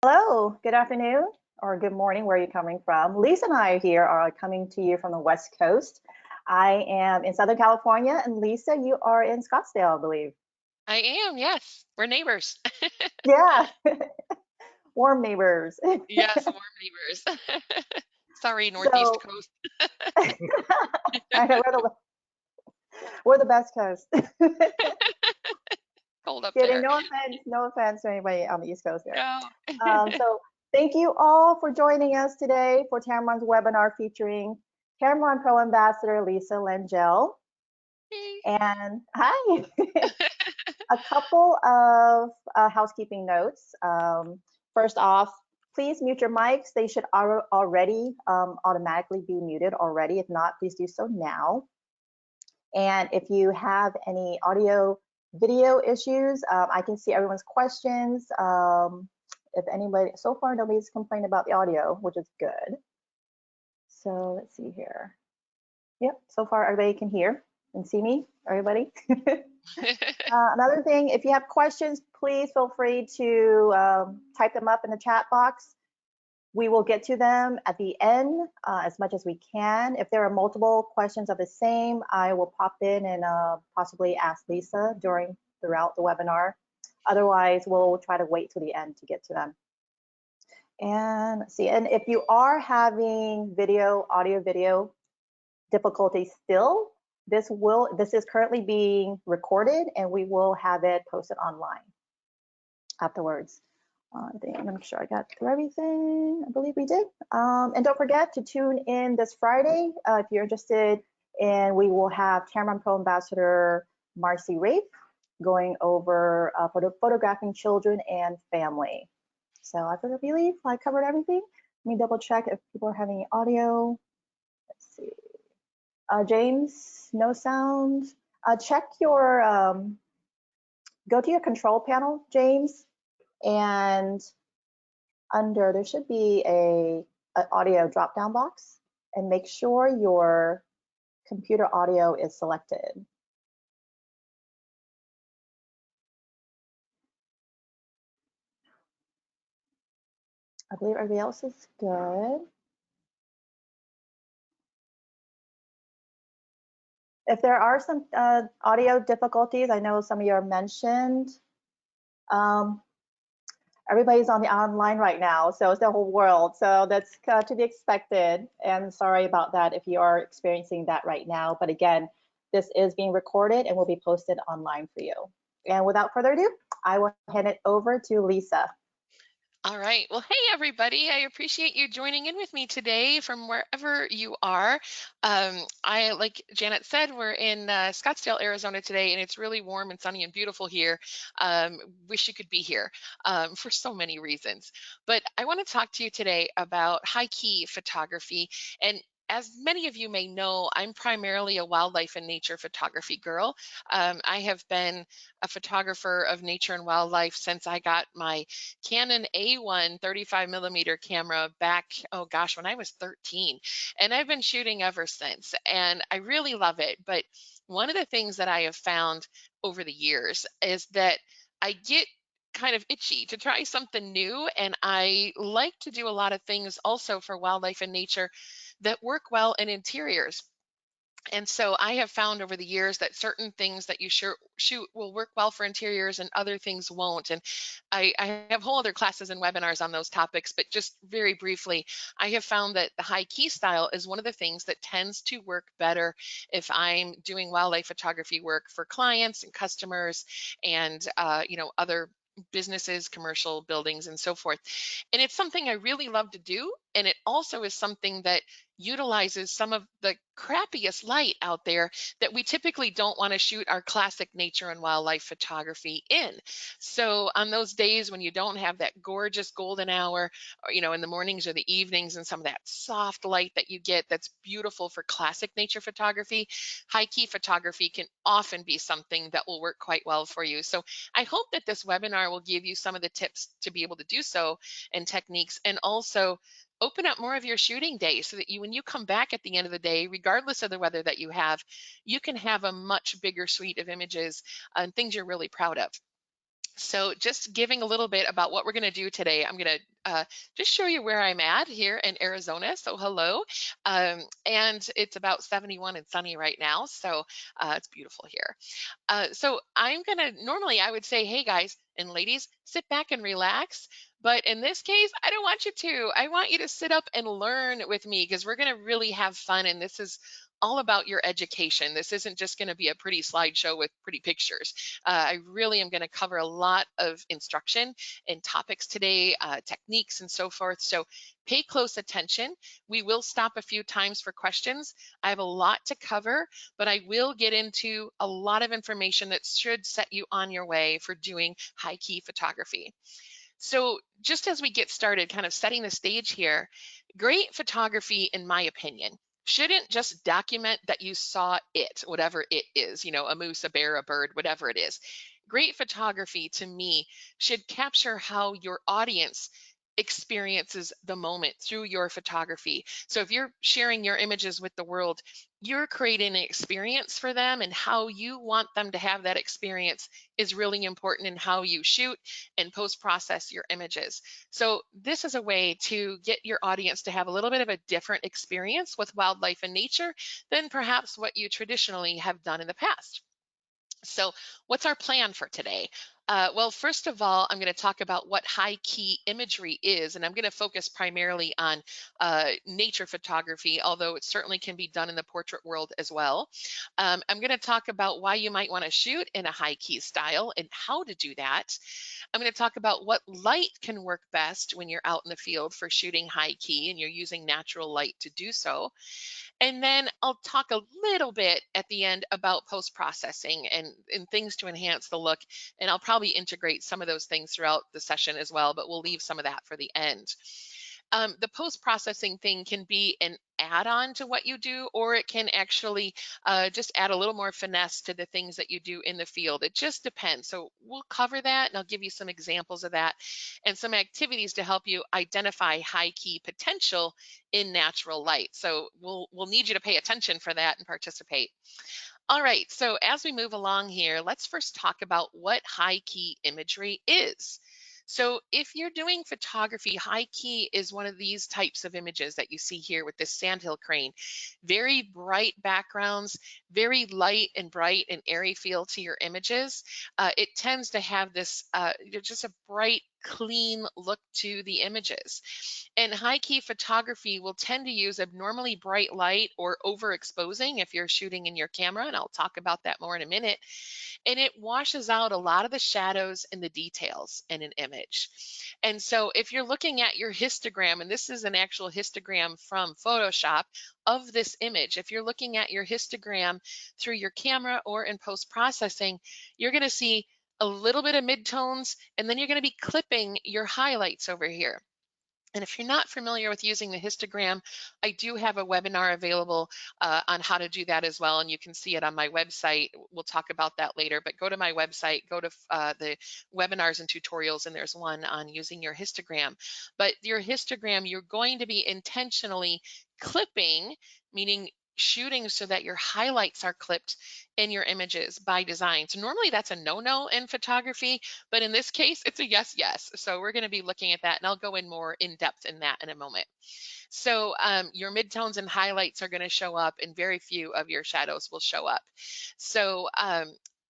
Hello, good afternoon or good morning, where are you coming from? Lisa and I here are coming to you from the West Coast. I am in Southern California, and Lisa, you are in Scottsdale, I believe. I am, yes. We're neighbors. Yeah, warm neighbors. Yes, warm neighbors. Sorry, Northeast So, Coast. I know we're the best coast. Cold up Kidding, there. no offense to anybody on the East Coast there. No. So thank you all for joining us today for Tamron's webinar featuring Tamron Pro Ambassador Lisa Langell. Hey. And hi. A couple of housekeeping notes. First off, please mute your mics. They should already automatically be muted already. If not, please do so now. And if you have any audio video issues, I can see everyone's questions. If anybody, so far nobody's complained about the audio, which is good. So let's see here. Yep, so far everybody can hear and see me, everybody. Another thing, if you have questions, please feel free to type them up in the chat box. We will get to them at the end as much as we can. If there are multiple questions of the same, I will pop in and possibly ask Lisa throughout the webinar. Otherwise, we'll try to wait till the end to get to them. And let's see, and if you are having audio video difficulties still, this is currently being recorded and we will have it posted online afterwards. I'm gonna make sure I got through everything. I believe we did. And don't forget to tune in this Friday if you're interested. And we will have Tamron Pro Ambassador Marcy Rafe going over photographing children and family. So I believe I covered everything. Let me double check if people are having audio. Let's see. James, no sound. Check your, go to your control panel, James, and there should be an audio drop-down box, and make sure your computer audio is selected. I believe everybody else is good. If there are some audio difficulties, I know some of you are mentioned. Everybody's on the online right now, so it's the whole world. So that's to be expected. And sorry about that if you are experiencing that right now. But again, this is being recorded and will be posted online for you. And without further ado, I will hand it over to Lisa. All right. Well, hey, everybody. I appreciate you joining in with me today from wherever you are. Like Janet said, we're in Scottsdale, Arizona today, and it's really warm and sunny and beautiful here. Wish you could be here for so many reasons. But I want to talk to you today about high key photography. And as many of you may know, I'm primarily a wildlife and nature photography girl. I have been a photographer of nature and wildlife since I got my Canon A1 35 millimeter camera back, oh gosh, when I was 13. And I've been shooting ever since. And I really love it. But one of the things that I have found over the years is that I get kind of itchy to try something new. And I like to do a lot of things also for wildlife and nature that work well in interiors. And so I have found over the years that certain things that you shoot will work well for interiors and other things won't. And I have whole other classes and webinars on those topics, but just very briefly, I have found that the high key style is one of the things that tends to work better if I'm doing wildlife photography work for clients and customers and other businesses, commercial buildings, and so forth. And it's something I really love to do. And it also is something that utilizes some of the crappiest light out there that we typically don't want to shoot our classic nature and wildlife photography in. So on those days when you don't have that gorgeous golden hour, or, in the mornings or the evenings, and some of that soft light that you get that's beautiful for classic nature photography, high key photography can often be something that will work quite well for you. So I hope that this webinar will give you some of the tips to be able to do so and techniques, and also open up more of your shooting day so that when you come back at the end of the day, regardless of the weather that you have a much bigger suite of images and things you're really proud of. So just giving a little bit about what we're going to do today, I'm going to just show you where I'm at here in Arizona. So hello. And it's about 71 and sunny right now. So it's beautiful here. So I'm gonna normally I would say, hey guys and ladies, sit back and relax. But in this case, I don't want you to. I want you to sit up and learn with me because we're gonna really have fun. And this is all about your education. This isn't just going to be a pretty slideshow with pretty pictures. I really am going to cover a lot of instruction and topics today, techniques and so forth. So pay close attention. We will stop a few times for questions. I have a lot to cover, but I will get into a lot of information that should set you on your way for doing high key photography. So just as we get started, kind of setting the stage here, great photography, in my opinion, shouldn't just document that you saw it, whatever it is, a moose, a bear, a bird, whatever it is. Great photography to me should capture how your audience experiences the moment through your photography. So if you're sharing your images with the world, you're creating an experience for them, and how you want them to have that experience is really important in how you shoot and post-process your images. So this is a way to get your audience to have a little bit of a different experience with wildlife and nature than perhaps what you traditionally have done in the past. So what's our plan for today? Well, first of all, I'm going to talk about what high key imagery is, and I'm going to focus primarily on nature photography, although it certainly can be done in the portrait world as well. I'm going to talk about why you might want to shoot in a high key style and how to do that. I'm going to talk about what light can work best when you're out in the field for shooting high key and you're using natural light to do so. And then I'll talk a little bit at the end about post-processing and things to enhance the look. And I'll probably integrate some of those things throughout the session as well, but we'll leave some of that for the end. The post-processing thing can be an add-on to what you do, or it can actually just add a little more finesse to the things that you do in the field. It just depends. So we'll cover that, and I'll give you some examples of that and some activities to help you identify high key potential in natural light. So we'll need you to pay attention for that and participate. All right, so as we move along here, let's first talk about what high key imagery is. So if you're doing photography, high key is one of these types of images that you see here with this sandhill crane. Very bright backgrounds, very light and bright and airy feel to your images. It tends to have this just a bright, clean look to the images. And high key photography will tend to use abnormally bright light or overexposing if you're shooting in your camera, and I'll talk about that more in a minute. And it washes out a lot of the shadows and the details in an image. And so if you're looking at your histogram, and this is an actual histogram from Photoshop of this image, if you're looking at your histogram through your camera or in post-processing, you're going to see a little bit of midtones, and then you're going to be clipping your highlights over here. And if you're not familiar with using the histogram, I do have a webinar available on how to do that as well, and you can see it on my website. We'll talk about that later, but go to my website, go to the webinars and tutorials, and there's one on using your histogram. But your histogram, you're going to be intentionally clipping, meaning shooting so that your highlights are clipped in your images by design. So normally that's a no-no in photography, but in this case, it's a yes, yes. So we're going to be looking at that, and I'll go in more in depth in that in a moment. So your midtones and highlights are going to show up, and very few of your shadows will show up. So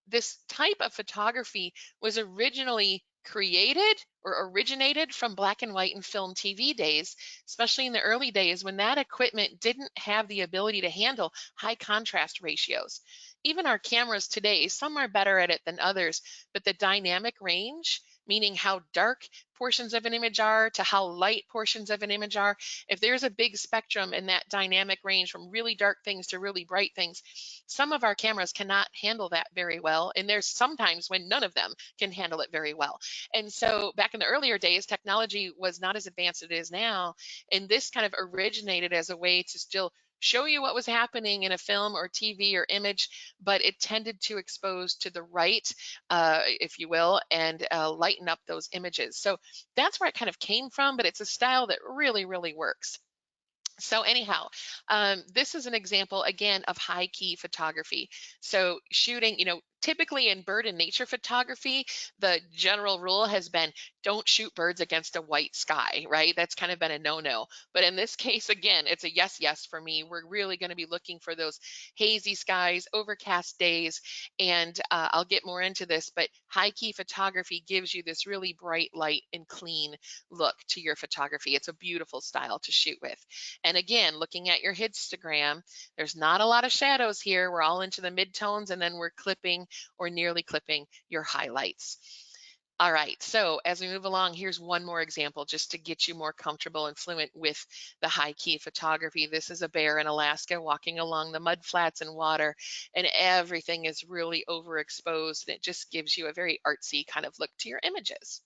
this type of photography was originally created or originated from black and white and film TV days, especially in the early days when that equipment didn't have the ability to handle high contrast ratios. Even our cameras today, some are better at it than others, but the dynamic range, meaning how dark portions of an image are to how light portions of an image are, if there's a big spectrum in that dynamic range from really dark things to really bright things, some of our cameras cannot handle that very well. And there's sometimes when none of them can handle it very well. And so back in the earlier days, technology was not as advanced as it is now. And this kind of originated as a way to still show you what was happening in a film or TV or image, but it tended to expose to the right, if you will, and lighten up those images. So that's where it kind of came from, but it's a style that really, really works. So anyhow, this is an example again of high key photography. So shooting, Typically in bird and nature photography, the general rule has been don't shoot birds against a white sky, right? That's kind of been a no-no. But in this case, again, it's a yes, yes for me. We're really going to be looking for those hazy skies, overcast days, and I'll get more into this, but high key photography gives you this really bright light and clean look to your photography. It's a beautiful style to shoot with. And again, looking at your Instagram, there's not a lot of shadows here. We're all into the midtones, and then we're clipping or nearly clipping your highlights. All right, so as we move along, here's one more example just to get you more comfortable and fluent with the high key photography. This is a bear in Alaska walking along the mud flats and water, and everything is really overexposed, and it just gives you a very artsy kind of look to your images.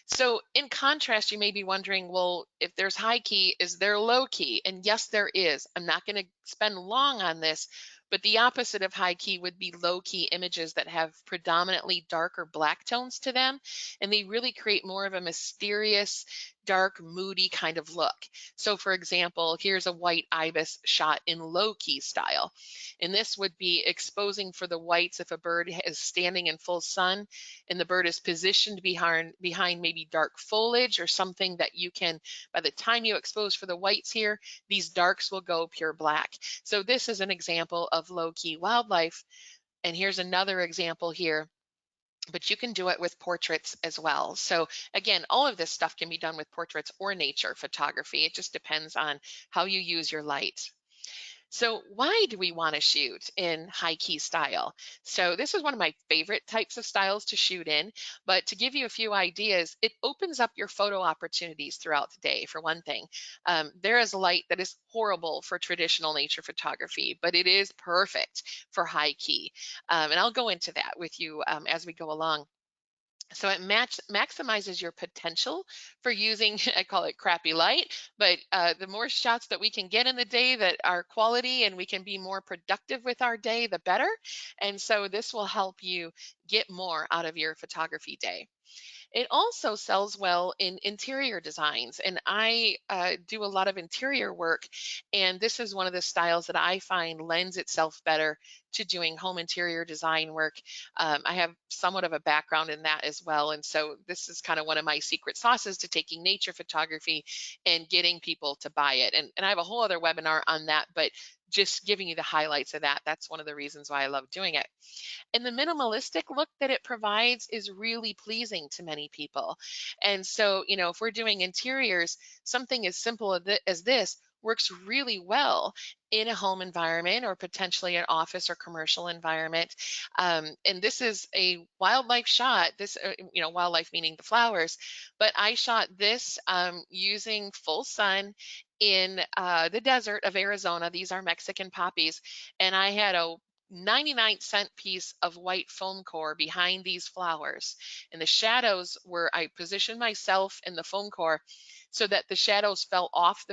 So in contrast, you may be wondering, well, if there's high key, is there low key? And yes, there is. I'm not going to spend long on this, but the opposite of high key would be low key images that have predominantly dark or black tones to them. And they really create more of a mysterious, dark, moody kind of look. So for example, here's a white ibis shot in low key style. And this would be exposing for the whites if a bird is standing in full sun and the bird is positioned behind maybe dark foliage or something that you can, by the time you expose for the whites here, these darks will go pure black. So this is an example of low-key wildlife. And here's another example here, but you can do it with portraits as well. So again, all of this stuff can be done with portraits or nature photography. It just depends on how you use your light. So why do we want to shoot in high key style? So this is one of my favorite types of styles to shoot in, but to give you a few ideas, it opens up your photo opportunities throughout the day, for one thing. There is light that is horrible for traditional nature photography, but it is perfect for high key. And I'll go into that with you as we go along. So it maximizes your potential for using, I call it crappy light, but the more shots that we can get in the day that are quality and we can be more productive with our day, the better. And so this will help you get more out of your photography day. It also sells well in interior designs, and I do a lot of interior work, and this is one of the styles that I find lends itself better to doing home interior design work. I have somewhat of a background in that as well, and so this is kind of one of my secret sauces to taking nature photography and getting people to buy it. And I have a whole other webinar on that, but just giving you the highlights of that, that's one of the reasons why I love doing it. And the minimalistic look that it provides is really pleasing to many people. And so, if we're doing interiors, something as simple as this works really well in a home environment or potentially an office or commercial environment. And this is a wildlife shot. This, wildlife meaning the flowers, but I shot this using full sun in the desert of Arizona. These are Mexican poppies, and I had a 99-cent piece of white foam core behind these flowers. And the shadows were, I positioned myself in the foam core so that the shadows fell off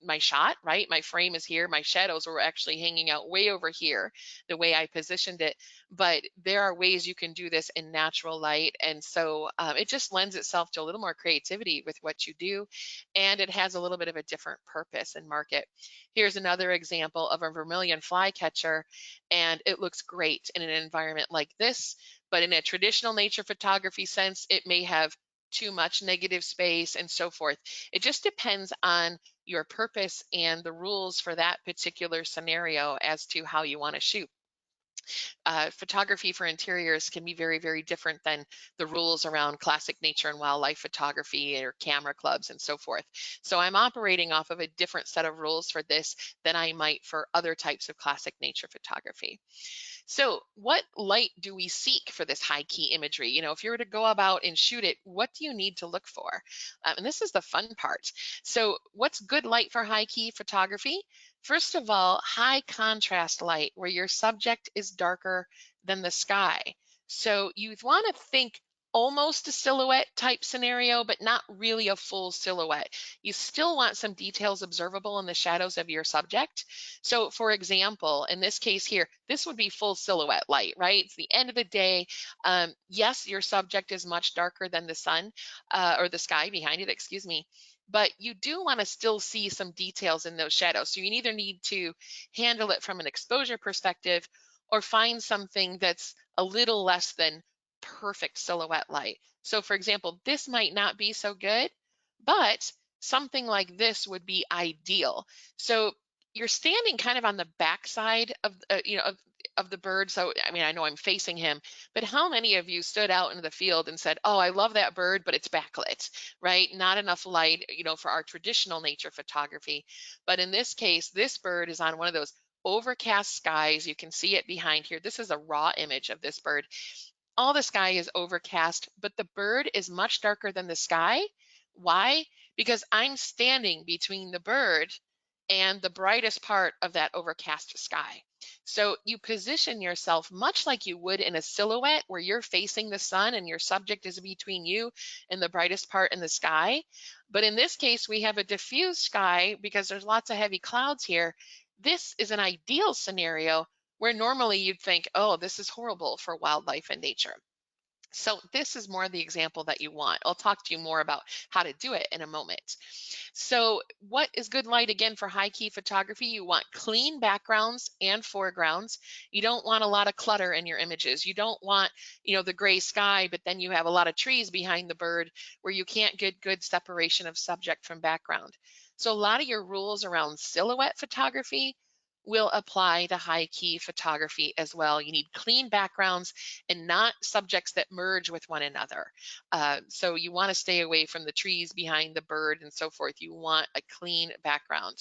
my shot, right? My frame is here. My shadows were actually hanging out way over here, the way I positioned it. But there are ways you can do this in natural light. And so it just lends itself to a little more creativity with what you do. And it has a little bit of a different purpose and market. Here's another example of a vermilion flycatcher, and it looks great in an environment like this. But in a traditional nature photography sense, it may have too much negative space and so forth. It just depends on your purpose and the rules for that particular scenario as to how you want to shoot. Photography for interiors can be very, very different than the rules around classic nature and wildlife photography or camera clubs and so forth. So I'm operating off of a different set of rules for this than I might for other types of classic nature photography. So what light do we seek for this high key imagery? If you were to go about and shoot it, what do you need to look for? And this is the fun part. So what's good light for high key photography? First of all, high contrast light where your subject is darker than the sky. So you want to think almost a silhouette type scenario, but not really a full silhouette. You still want some details observable in the shadows of your subject. So for example, in this case here, this would be full silhouette light, right? It's the end of the day. Yes, your subject is much darker than the sun or the sky behind it, excuse me. But you do want to still see some details in those shadows. So you either need to handle it from an exposure perspective or find something that's a little less than perfect silhouette light. So for example, this might not be so good, but something like this would be ideal. So you're standing kind of on the backside of of the bird. So I mean, I know I'm facing him, but how many of you stood out into the field and said, "Oh, I love that bird, but it's backlit," right? Not enough light, for our traditional nature photography. But in this case, this bird is on one of those overcast skies. You can see it behind here. This is a raw image of this bird. All the sky is overcast, but the bird is much darker than the sky. Why? Because I'm standing between the bird and the brightest part of that overcast sky. So you position yourself much like you would in a silhouette where you're facing the sun and your subject is between you and the brightest part in the sky. But in this case, we have a diffused sky because there's lots of heavy clouds here. This is an ideal scenario where normally you'd think, oh, this is horrible for wildlife and nature. So this is more the example that you want. I'll talk to you more about how to do it in a moment. So what is good light again for high key photography? You want clean backgrounds and foregrounds. You don't want a lot of clutter in your images. You don't want, the gray sky, but then you have a lot of trees behind the bird where you can't get good separation of subject from background. So a lot of your rules around silhouette photography will apply to high key photography as well. You need clean backgrounds and not subjects that merge with one another. So you want to stay away from the trees behind the bird and so forth. You want a clean background.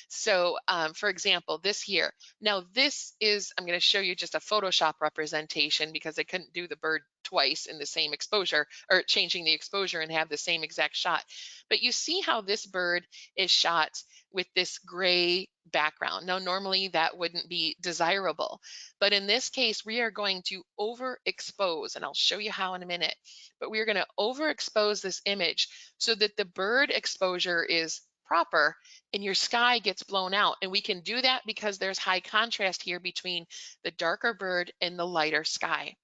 So for example, this here. Now this is, I'm going to show you just a Photoshop representation because I couldn't do the bird twice in the same exposure or changing the exposure and have the same exact shot. But you see how this bird is shot with this gray background. Now, normally that wouldn't be desirable, but in this case, we are going to overexpose, and I'll show you how in a minute, but we're going to overexpose this image so that the bird exposure is proper and your sky gets blown out. And we can do that because there's high contrast here between the darker bird and the lighter sky.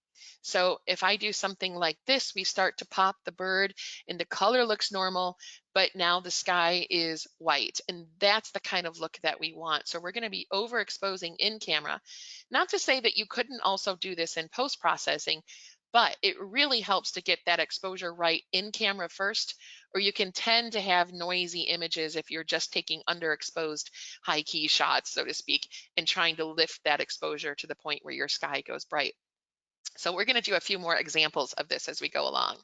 So if I do something like this, we start to pop the bird and the color looks normal, but now the sky is white. And that's the kind of look that we want. So we're going to be overexposing in camera. Not to say that you couldn't also do this in post-processing, but it really helps to get that exposure right in camera first, or you can tend to have noisy images if you're just taking underexposed high key shots, so to speak, and trying to lift that exposure to the point where your sky goes bright. So we're going to do a few more examples of this as we go along.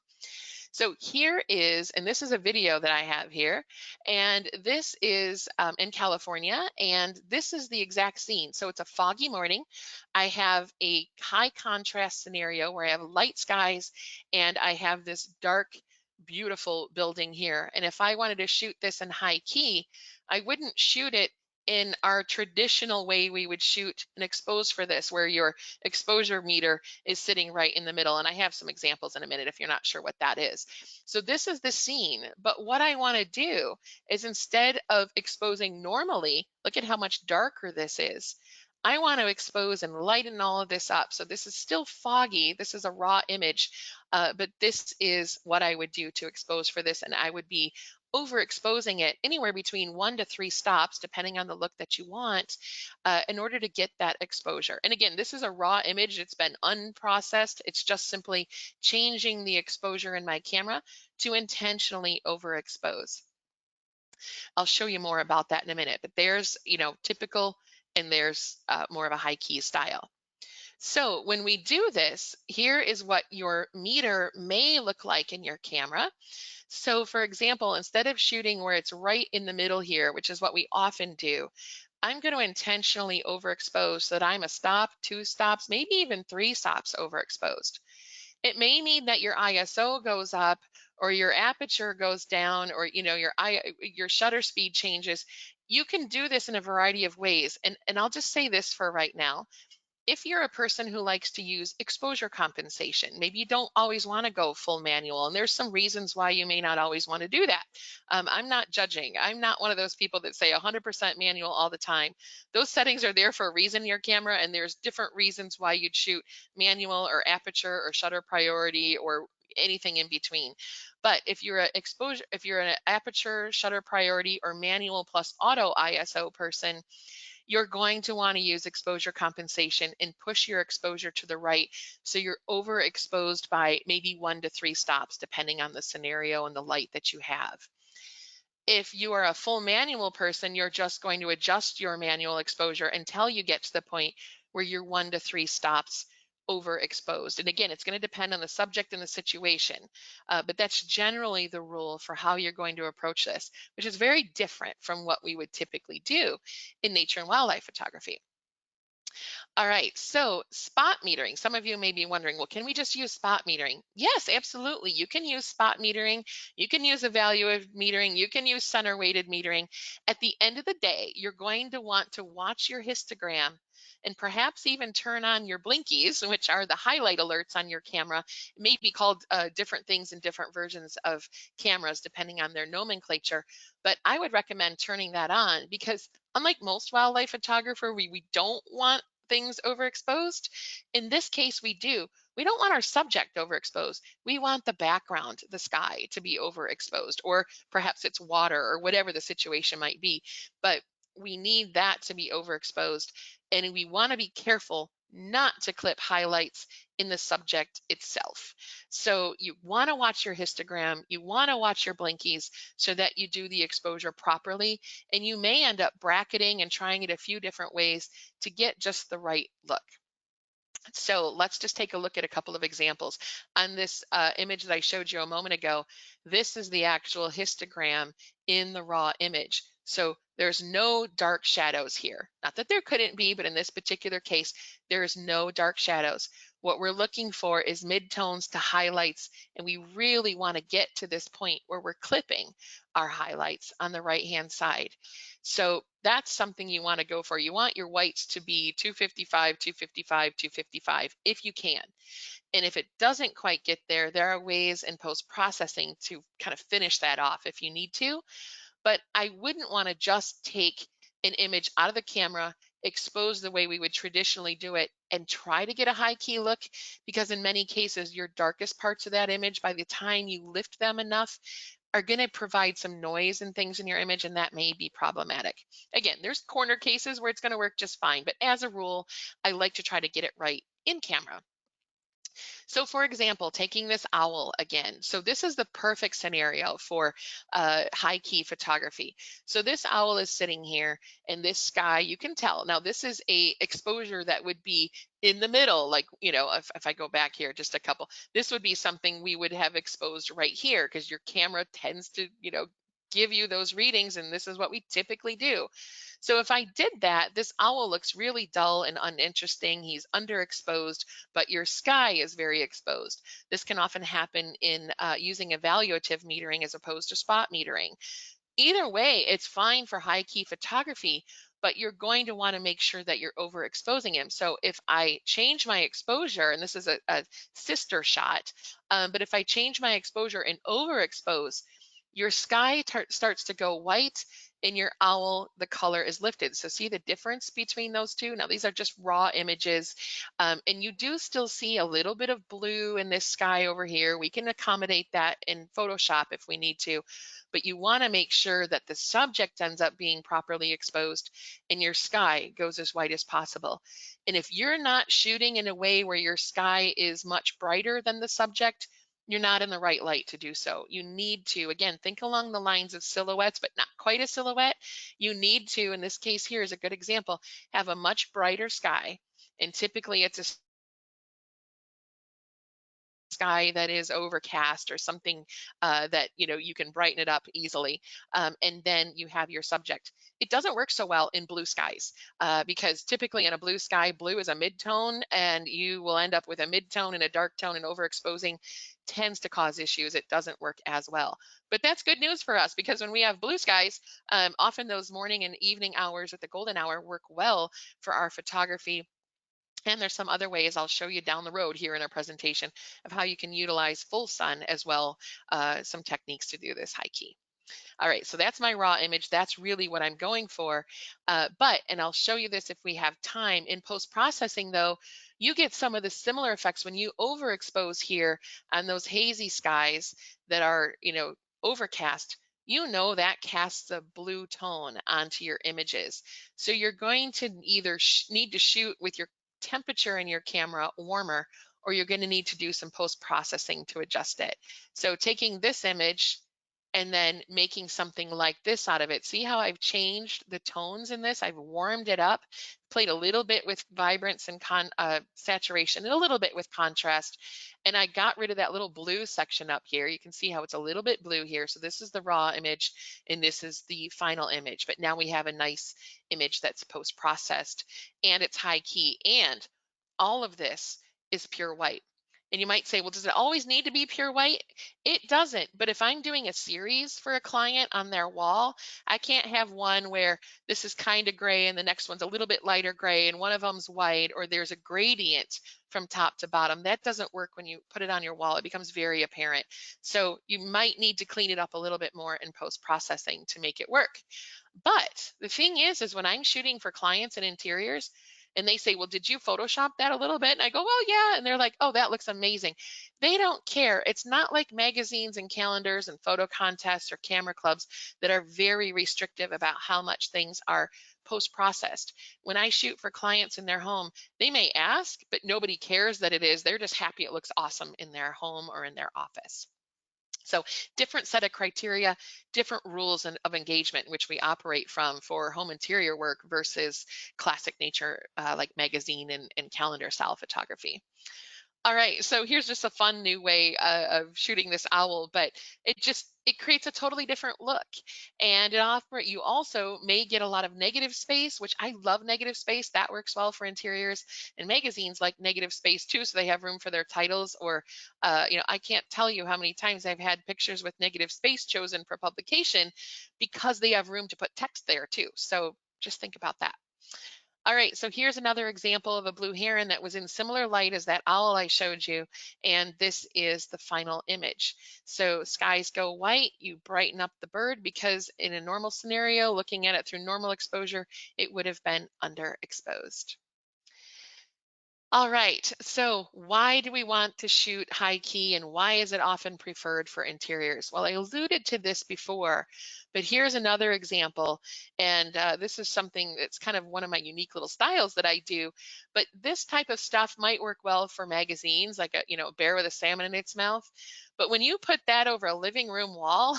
So here is, and this is a video that I have here, and this is in California, and this is the exact scene. So it's a foggy morning. I have a high contrast scenario where I have light skies and I have this dark, beautiful building here. And if I wanted to shoot this in high key, I wouldn't shoot it in our traditional way we would shoot and expose for this, where your exposure meter is sitting right in the middle. And I have some examples in a minute if you're not sure what that is. So this is the scene, but what I want to do is, instead of exposing normally, look at how much darker this is. I want to expose and lighten all of this up. So this is still foggy. This is a raw image, but this is what I would do to expose for this. And I would be overexposing it anywhere between 1 to 3 stops, depending on the look that you want, in order to get that exposure. And again, this is a raw image. It's been unprocessed. It's just simply changing the exposure in my camera to intentionally overexpose. I'll show you more about that in a minute, but there's, typical, and there's more of a high key style. So when we do this, here is what your meter may look like in your camera. So for example, instead of shooting where it's right in the middle here, which is what we often do, I'm going to intentionally overexpose so that I'm a stop, 2 stops, maybe even 3 stops overexposed. It may mean that your ISO goes up or your aperture goes down, or your shutter speed changes. You can do this in a variety of ways. And I'll just say this for right now. If you're a person who likes to use exposure compensation, maybe you don't always want to go full manual, and there's some reasons why you may not always want to do that. I'm not judging. I'm not one of those people that say 100% manual all the time. Those settings are there for a reason in your camera, and there's different reasons why you'd shoot manual or aperture or shutter priority or anything in between. But if you're if you're an aperture, shutter priority, or manual plus auto ISO person, you're going to want to use exposure compensation and push your exposure to the right so you're overexposed by maybe 1 to 3 stops, depending on the scenario and the light that you have. If you are a full manual person, you're just going to adjust your manual exposure until you get to the point where you're 1 to 3 stops overexposed. And again, it's going to depend on the subject and the situation, but that's generally the rule for how you're going to approach this, which is very different from what we would typically do in nature and wildlife photography. All right, so spot metering. Some of you may be wondering, well, can we just use spot metering? Yes, absolutely. You can use spot metering. You can use evaluative metering. You can use center weighted metering. At the end of the day, you're going to want to watch your histogram and perhaps even turn on your blinkies, which are the highlight alerts on your camera. It may be called different things in different versions of cameras, depending on their nomenclature. But I would recommend turning that on because unlike most wildlife photographer, we don't want things overexposed. In this case, we do. We don't want our subject overexposed. We want the background, the sky, to be overexposed, or perhaps it's water or whatever the situation might be. But we need that to be overexposed. And we want to be careful not to clip highlights in the subject itself. So you want to watch your histogram, you want to watch your blinkies so that you do the exposure properly. And you may end up bracketing and trying it a few different ways to get just the right look. So let's just take a look at a couple of examples. On this image that I showed you a moment ago, this is the actual histogram in the raw image. So there's no dark shadows here. Not that there couldn't be, but in this particular case, there's no dark shadows. What we're looking for is midtones to highlights, and we really want to get to this point where we're clipping our highlights on the right-hand side. So that's something you want to go for. You want your whites to be 255, 255, 255 if you can. And if it doesn't quite get there, there are ways in post-processing to kind of finish that off if you need to. But I wouldn't want to just take an image out of the camera, expose the way we would traditionally do it, and try to get a high key look, because in many cases, your darkest parts of that image, by the time you lift them enough, are going to provide some noise and things in your image, and that may be problematic. Again, there's corner cases where it's going to work just fine, but as a rule, I like to try to get it right in camera. So for example, taking this owl again. So this is the perfect scenario for high key photography. So this owl is sitting here and this sky, you can tell. Now this is a exposure that would be in the middle, like, you know, if I go back here just a couple, this would be something we would have exposed right here because your camera tends to, you know, give you those readings, and this is what we typically do. So if I did that, this owl looks really dull and uninteresting. He's underexposed, but your sky is very exposed. This can often happen in using evaluative metering as opposed to spot metering. Either way, it's fine for high key photography, but you're going to want to make sure that you're overexposing him. So if I change my exposure, and this is a sister shot, but if I change my exposure and overexpose, your sky starts to go white and your owl, the color is lifted. So see the difference between those two? Now these are just raw images, and you do still see a little bit of blue in this sky over here. We can accommodate that in Photoshop if we need to, but you want to make sure that the subject ends up being properly exposed and your sky goes as white as possible. And if you're not shooting in a way where your sky is much brighter than the subject, you're not in the right light to do so. You need to, again, think along the lines of silhouettes, but not quite a silhouette. You need to, in this case here is a good example, have a much brighter sky. And typically it's a sky that is overcast or something that, you know, you can brighten it up easily, and then you have your subject. It doesn't work so well in blue skies because typically in a blue sky, blue is a midtone, and you will end up with a midtone and a dark tone, and overexposing tends to cause issues. It doesn't work as well. But that's good news for us because when we have blue skies, often those morning and evening hours at the golden hour work well for our photography. And there's some other ways I'll show you down the road here in our presentation of how you can utilize full sun as well, some techniques to do this high key. All right, so that's my raw image. That's really what I'm going for. And I'll show you this if we have time. In post-processing though, you get some of the similar effects when you overexpose here on those hazy skies that are, you know, overcast. you know that casts a blue tone onto your images. So you're going to either need to shoot with your temperature in your camera warmer, or you're going to need to do some post-processing to adjust it. So taking this image and then making something like this out of it. See how I've changed the tones in this? I've warmed it up, played a little bit with vibrance and saturation, and a little bit with contrast. And I got rid of that little blue section up here. You can see how it's a little bit blue here. So this is the raw image and this is the final image. But now we have a nice image that's post-processed and it's high key. And all of this is pure white. And you might say, well, does it always need to be pure white? It doesn't. But if I'm doing a series for a client on their wall, I can't have one where this is kind of gray and the next one's a little bit lighter gray and one of them's white, or there's a gradient from top to bottom. That doesn't work when you put it on your wall. It becomes very apparent. So you might need to clean it up a little bit more in post-processing to make it work. But the thing is when I'm shooting for clients and interiors, and they say, well, did you Photoshop that a little bit? And I go, well, yeah. And they're like, oh, that looks amazing. They don't care. It's not like magazines and calendars and photo contests or camera clubs that are very restrictive about how much things are post-processed. When I shoot for clients in their home, they may ask, but nobody cares that it is. They're just happy it looks awesome in their home or in their office. So different set of criteria, different rules of engagement in which we operate from for home interior work versus classic nature like magazine and calendar style photography. All right, so here's just a fun new way of shooting this owl, but it creates a totally different look. And you also may get a lot of negative space, which I love negative space. That works well for interiors, and magazines like negative space too, so they have room for their titles. Or, I can't tell you how many times I've had pictures with negative space chosen for publication because they have room to put text there too. So just think about that. All right, so here's another example of a blue heron that was in similar light as that owl I showed you, and this is the final image. So skies go white, you brighten up the bird because in a normal scenario, looking at it through normal exposure, it would have been underexposed. All right, so why do we want to shoot high key and why is it often preferred for interiors? Well, I alluded to this before, but here's another example. And this is something that's kind of one of my unique little styles that I do. But this type of stuff might work well for magazines, like a bear with a salmon in its mouth. But when you put that over a living room wall,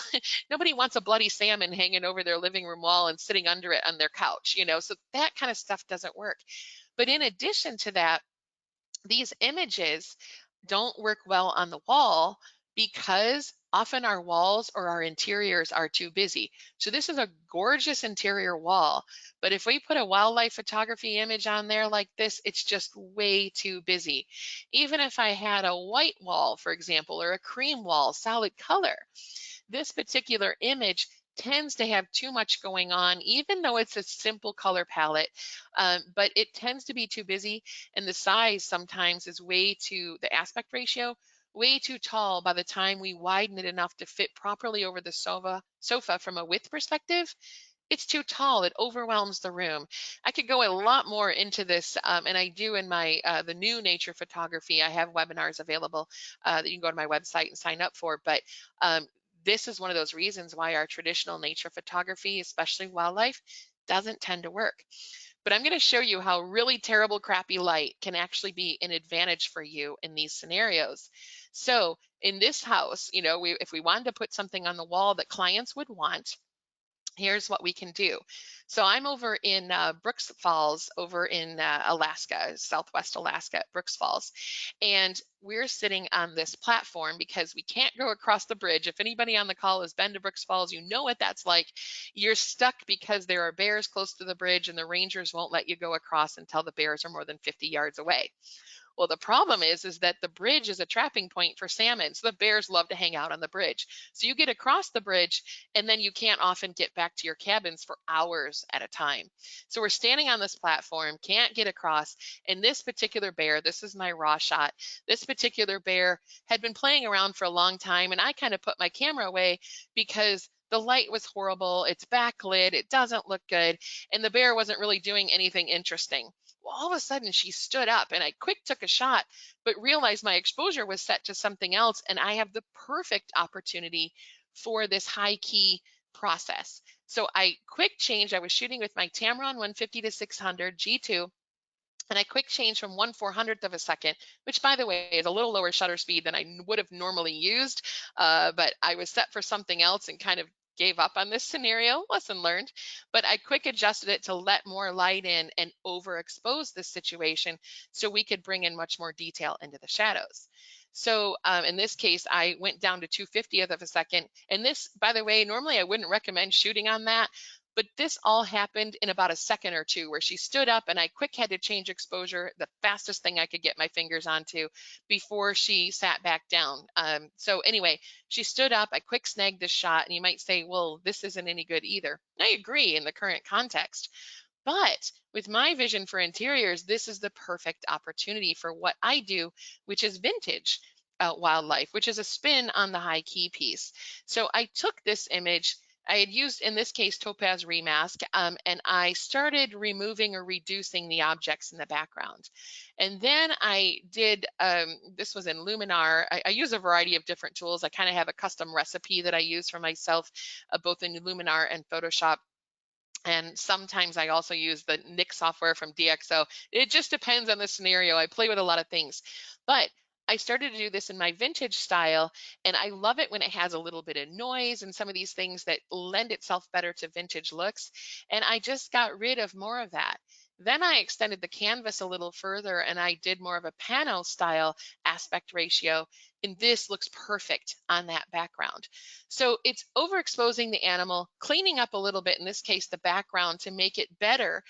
nobody wants a bloody salmon hanging over their living room wall and sitting under it on their couch. So that kind of stuff doesn't work. But in addition to that, these images don't work well on the wall because often our walls or our interiors are too busy. So this is a gorgeous interior wall, but if we put a wildlife photography image on there like this, it's just way too busy. Even if I had a white wall, for example, or a cream wall, solid color, this particular image tends to have too much going on, even though it's a simple color palette, but it tends to be too busy, and the size sometimes is the aspect ratio, way too tall by the time we widen it enough to fit properly over the sofa from a width perspective. It's too tall. It overwhelms the room. I could go a lot more into this, and I do in my the new nature photography. I have webinars available that you can go to my website and sign up for. But this is one of those reasons why our traditional nature photography, especially wildlife, doesn't tend to work. But I'm going to show you how really terrible, crappy light can actually be an advantage for you in these scenarios. So in this house, if we wanted to put something on the wall that clients would want, here's what we can do. So I'm over in Brooks Falls, over in Alaska, Southwest Alaska, Brooks Falls. And we're sitting on this platform because we can't go across the bridge. If anybody on the call has been to Brooks Falls, you know what that's like. You're stuck because there are bears close to the bridge and the rangers won't let you go across until the bears are more than 50 yards away. Well, the problem is that the bridge is a trapping point for salmon. So the bears love to hang out on the bridge. So you get across the bridge and then you can't often get back to your cabins for hours at a time. So we're standing on this platform, can't get across. And this particular bear, this is my raw shot. This particular bear had been playing around for a long time. And I kind of put my camera away because the light was horrible. It's backlit. It doesn't look good. And the bear wasn't really doing anything interesting. Well, all of a sudden she stood up and I quick took a shot, but realized my exposure was set to something else. And I have the perfect opportunity for this high key process. So I quick changed. I was shooting with my Tamron 150 to 600 G2, and I quick change from 1/400th of a second, which by the way is a little lower shutter speed than I would have normally used, but I was set for something else and kind of gave up on this scenario, lesson learned. But I quick adjusted it to let more light in and overexpose this situation so we could bring in much more detail into the shadows. So in this case, I went down to 2/50th of a second. And this, by the way, normally I wouldn't recommend shooting on that, but this all happened in about a second or two, where she stood up and I quick had to change exposure, the fastest thing I could get my fingers onto, before she sat back down. So anyway, she stood up, I quick snagged this shot, and you might say, well, this isn't any good either. I agree in the current context. But with my vision for interiors, this is the perfect opportunity for what I do, which is vintage wildlife, which is a spin on the high key piece. So I took this image. I had used, in this case, Topaz Remask, and I started removing or reducing the objects in the background. And then I did, this was in Luminar. I use a variety of different tools. I kind of have a custom recipe that I use for myself, both in Luminar and Photoshop. And sometimes I also use the Nik software from DxO. It just depends on the scenario. I play with a lot of things. But I started to do this in my vintage style, and I love it when it has a little bit of noise and some of these things that lend itself better to vintage looks. And I just got rid of more of that. Then I extended the canvas a little further and I did more of a pano style aspect ratio. And this looks perfect on that background. So it's overexposing the animal, cleaning up a little bit, in this case, the background, to make it better.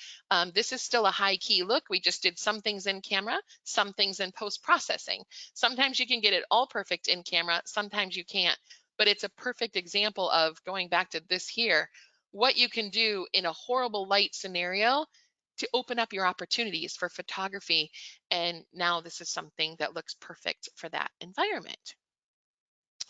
This is still a high key look. We just did some things in camera, some things in post-processing. Sometimes you can get it all perfect in camera, sometimes you can't. But it's a perfect example of, going back to this here, what you can do in a horrible light scenario to open up your opportunities for photography. And now this is something that looks perfect for that environment.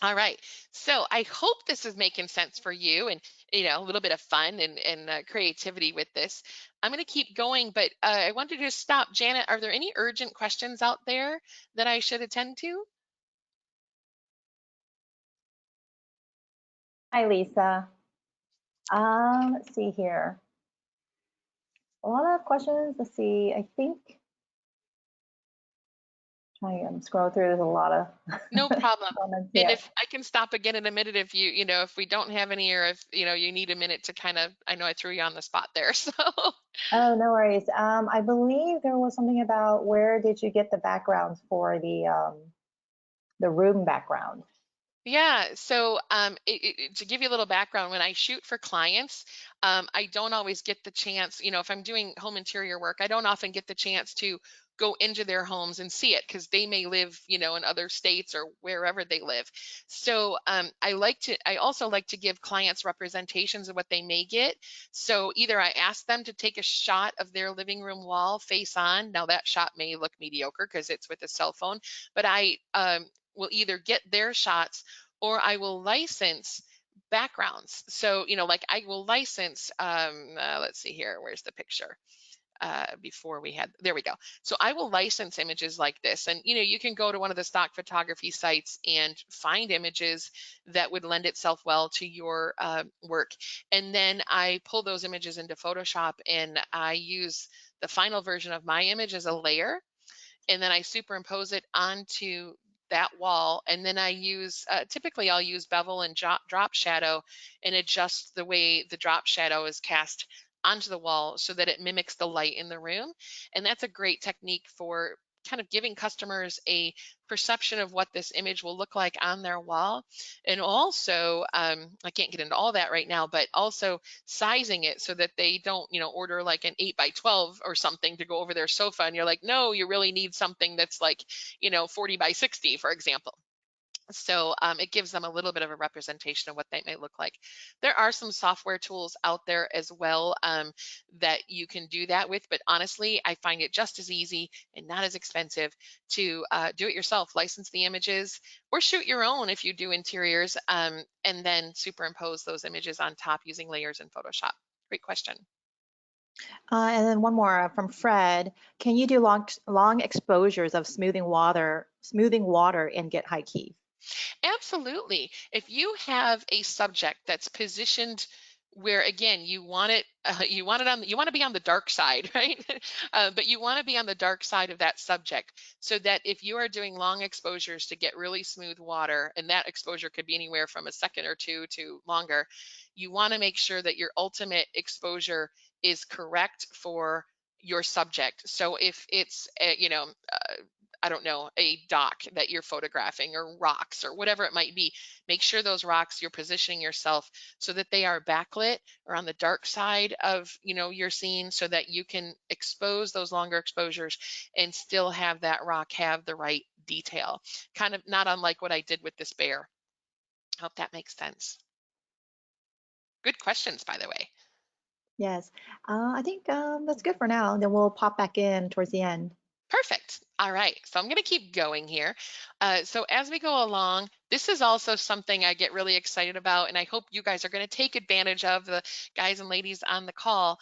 All right, so I hope this is making sense for you, and a little bit of fun and creativity with this. I'm going to keep going, but I wanted to just stop. Janet, are there any urgent questions out there that I should attend to? Hi, Lisa. Let's see here. A lot of questions. Let's see. I think trying to scroll through. There's a lot of No problem. comments And here. if I can stop again in a minute, if if we don't have any, or if you need a minute to kind of, I know I threw you on the spot there, so. Oh, no worries. I believe there was something about where did you get the backgrounds for the room background? Yeah, so to give you a little background, when I shoot for clients, I don't always get the chance, if I'm doing home interior work, I don't often get the chance to go into their homes and see it, because they may live, in other states or wherever they live. So I also like to give clients representations of what they may get. So either I ask them to take a shot of their living room wall face on. Now that shot may look mediocre because it's with a cell phone, but I will either get their shots, or I will license backgrounds. So, like I will license, let's see here, where's the picture? Before we had, there we go. So I will license images like this. And, you can go to one of the stock photography sites and find images that would lend itself well to your work. And then I pull those images into Photoshop, and I use the final version of my image as a layer, and then I superimpose it onto that wall. And then I use, typically I'll use bevel and drop shadow and adjust the way the drop shadow is cast onto the wall so that it mimics the light in the room. And that's a great technique for kind of giving customers a perception of what this image will look like on their wall. And also, I can't get into all that right now, but also sizing it so that they don't, order like an 8x12 or something to go over their sofa. And you're like, no, you really need something that's like, 40x60, for example. So it gives them a little bit of a representation of what they might look like. There are some software tools out there as well that you can do that with, but honestly, I find it just as easy and not as expensive to do it yourself, license the images, or shoot your own if you do interiors, and then superimpose those images on top using layers in Photoshop. Great question. And then one more from Fred. Can you do long exposures of smoothing water and get high key? Absolutely. If you have a subject that's positioned where again you want it you want it on you want to be on the dark side, right? But you want to be on the dark side of that subject so that if you are doing long exposures to get really smooth water, and that exposure could be anywhere from a second or two to longer, you want to make sure that your ultimate exposure is correct for your subject. So if it's I don't know, a dock that you're photographing or rocks or whatever it might be, make sure those rocks you're positioning yourself so that they are backlit or on the dark side of, your scene so that you can expose those longer exposures and still have that rock have the right detail. Kind of not unlike what I did with this bear. Hope that makes sense. Good questions, by the way. Yes. I think that's good for now. Then we'll pop back in towards the end. Perfect. All right. So I'm going to keep going here. So as we go along, this is also something I get really excited about, and I hope you guys are going to take advantage of, the guys and ladies on the call.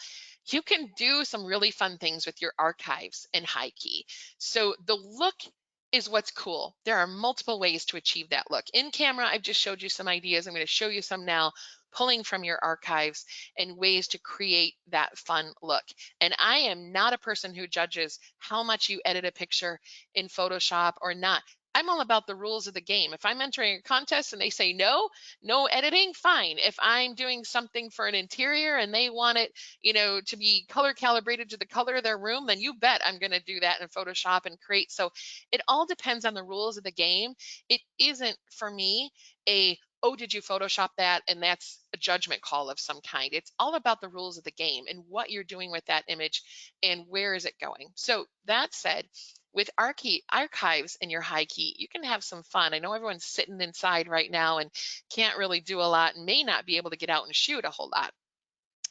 You can do some really fun things with your archives in HighKey. So the look is what's cool. There are multiple ways to achieve that look. In camera, I've just showed you some ideas. I'm going to show you some now, pulling from your archives and ways to create that fun look. And I am not a person who judges how much you edit a picture in Photoshop or not. I'm all about the rules of the game. If I'm entering a contest and they say no, no editing, fine. If I'm doing something for an interior and they want it, to be color calibrated to the color of their room, then you bet I'm going to do that in Photoshop and create. So it all depends on the rules of the game. It isn't for me a oh, did you Photoshop that? And that's a judgment call of some kind. It's all about the rules of the game and what you're doing with that image and where is it going. So that said, with archives in your HighKey, you can have some fun. I know everyone's sitting inside right now and can't really do a lot and may not be able to get out and shoot a whole lot.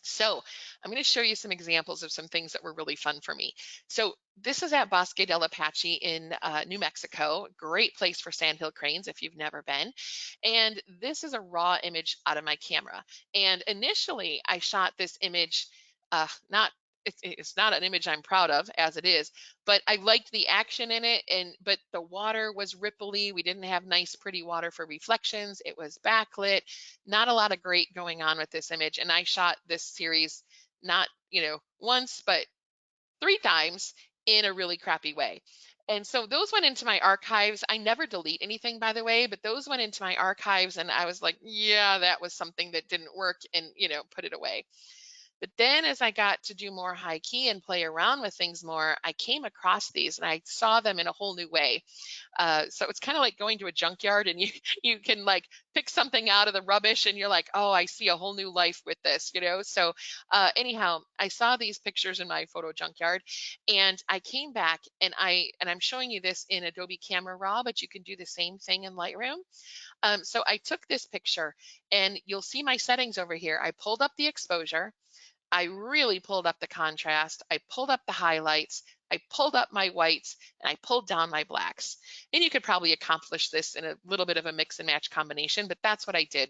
So I'm going to show you some examples of some things that were really fun for me. So this is at Bosque del Apache in New Mexico. Great place for sandhill cranes if you've never been. And this is a raw image out of my camera. And initially I shot this image, not it's not an image I'm proud of as it is, but I liked the action in it. But the water was ripply. We didn't have nice, pretty water for reflections. It was backlit. Not a lot of great going on with this image. And I shot this series not, once, but 3 times in a really crappy way. And so those went into my archives. I never delete anything, by the way, but those went into my archives. And I was like, yeah, that was something that didn't work, and, put it away. But then as I got to do more HighKey and play around with things more, I came across these and I saw them in a whole new way. So it's kind of like going to a junkyard and you you can like pick something out of the rubbish and you're like, oh, I see a whole new life with this. So anyhow, I saw these pictures in my photo junkyard, and I came back and I'm showing you this in Adobe Camera Raw, but you can do the same thing in Lightroom. So I took this picture, and you'll see my settings over here. I pulled up the exposure. I really pulled up the contrast. I pulled up the highlights. I pulled up my whites, and I pulled down my blacks. And you could probably accomplish this in a little bit of a mix and match combination, but that's what I did.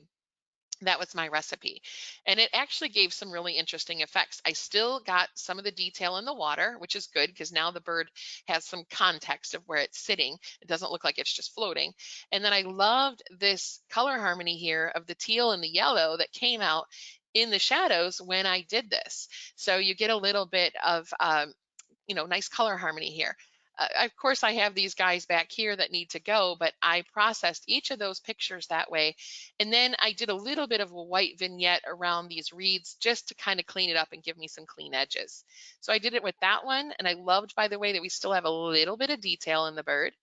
That was my recipe. And it actually gave some really interesting effects. I still got some of the detail in the water, which is good because now the bird has some context of where it's sitting. It doesn't look like it's just floating. And then I loved this color harmony here of the teal and the yellow that came out in the shadows when I did this. So you get a little bit of nice color harmony here. Of course, I have these guys back here that need to go, but I processed each of those pictures that way. And then I did a little bit of a white vignette around these reeds just to kind of clean it up and give me some clean edges. So I did it with that one. And I loved, by the way, that we still have a little bit of detail in the bird.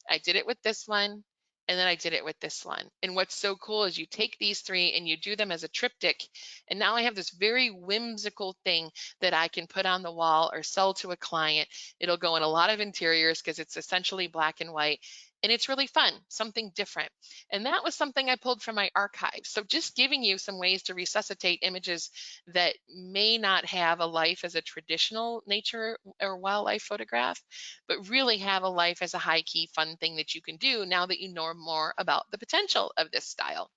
I did it with this one, and then I did it with this one. And what's so cool is you take these three and you do them as a triptych, and now I have this very whimsical thing that I can put on the wall or sell to a client. It'll go in a lot of interiors because it's essentially black and white. And it's really fun, something different. And that was something I pulled from my archive. So just giving you some ways to resuscitate images that may not have a life as a traditional nature or wildlife photograph, but really have a life as a HighKey fun thing that you can do now that you know more about the potential of this style.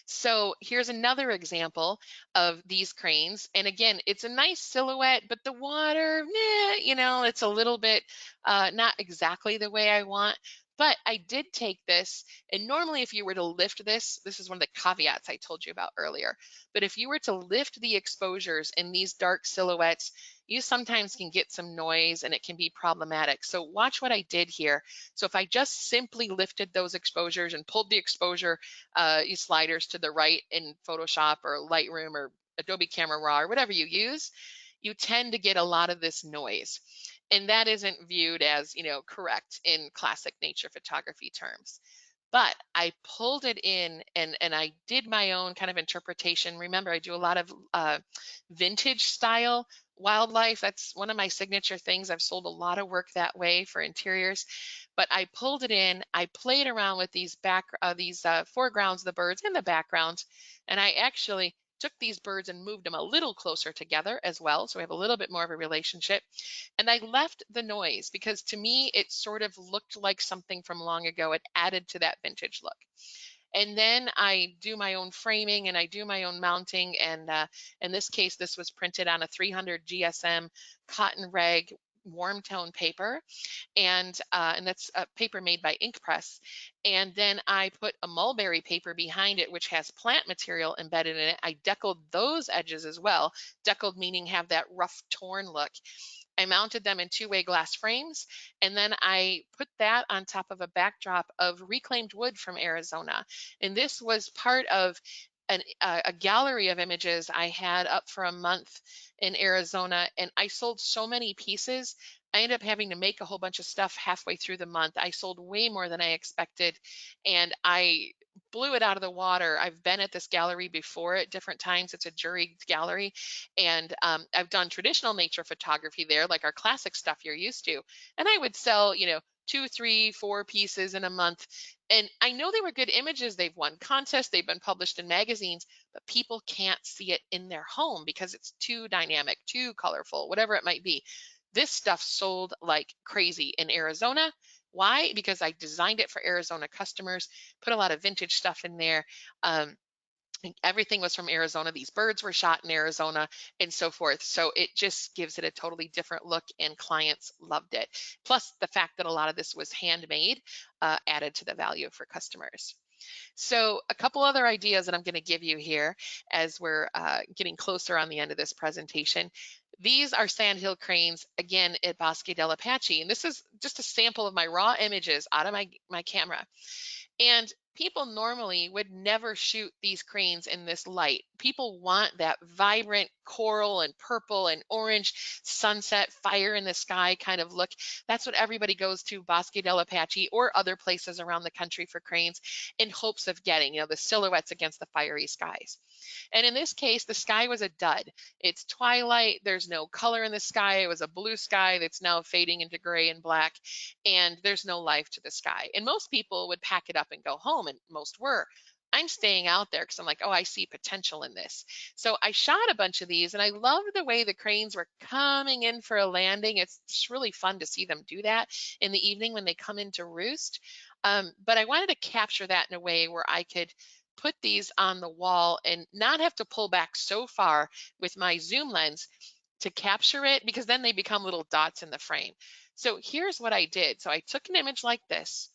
So here's another example of these cranes. And again, it's a nice silhouette, but the water, it's a little bit not exactly the way I want. But I did take this, and normally if you were to lift this, this is one of the caveats I told you about earlier, but if you were to lift the exposures in these dark silhouettes, you sometimes can get some noise and it can be problematic. So watch what I did here. So if I just simply lifted those exposures and pulled the exposure sliders to the right in Photoshop or Lightroom or Adobe Camera Raw or whatever you use, you tend to get a lot of this noise. And that isn't viewed as, correct in classic nature photography terms. But I pulled it in and I did my own kind of interpretation. Remember, I do a lot of vintage style wildlife. That's one of my signature things. I've sold a lot of work that way for interiors. But I pulled it in. I played around with these foregrounds, the birds and the backgrounds, and I actually took these birds and moved them a little closer together as well, so we have a little bit more of a relationship. And I left the noise because to me it sort of looked like something from long ago. It added to that vintage look. And then I do my own framing and I do my own mounting. And in this case, this was printed on a 300 GSM cotton rag warm tone paper, and that's a paper made by Ink Press. And then I put a mulberry paper behind it, which has plant material embedded in it. I deckled those edges as well. Deckled meaning have that rough torn look. I mounted them in two-way glass frames, and then I put that on top of a backdrop of reclaimed wood from Arizona. And this was part of a gallery of images I had up for a month in Arizona, and I sold so many pieces. I ended up having to make a whole bunch of stuff halfway through the month. I sold way more than I expected, and I blew it out of the water. I've been at this gallery before at different times. It's a juried gallery, and I've done traditional nature photography there, like our classic stuff you're used to. And I would sell, two, three, four pieces in a month. And I know they were good images. They've won contests, they've been published in magazines, but people can't see it in their home because it's too dynamic, too colorful, whatever it might be. This stuff sold like crazy in Arizona. Why? Because I designed it for Arizona customers, put a lot of vintage stuff in there. Everything was from Arizona. These birds were shot in Arizona and so forth. So it just gives it a totally different look, and clients loved it. Plus, the fact that a lot of this was handmade added to the value for customers. So a couple other ideas that I'm going to give you here as we're getting closer on the end of this presentation. These are sandhill cranes, again, at Bosque del Apache. And this is just a sample of my raw images out of my camera. And people normally would never shoot these cranes in this light. People want that vibrant coral and purple and orange sunset, fire in the sky kind of look. That's what everybody goes to Bosque del Apache or other places around the country for cranes in hopes of getting, the silhouettes against the fiery skies. And in this case, the sky was a dud. It's twilight. There's no color in the sky. It was a blue sky that's now fading into gray and black, and there's no life to the sky. And most people would pack it up and go home, and most were. I'm staying out there because I'm like, oh, I see potential in this. So I shot a bunch of these, and I loved the way the cranes were coming in for a landing. It's just really fun to see them do that in the evening when they come in to roost. But I wanted to capture that in a way where I could put these on the wall and not have to pull back so far with my zoom lens to capture it, because then they become little dots in the frame. So here's what I did. So I took an image like this,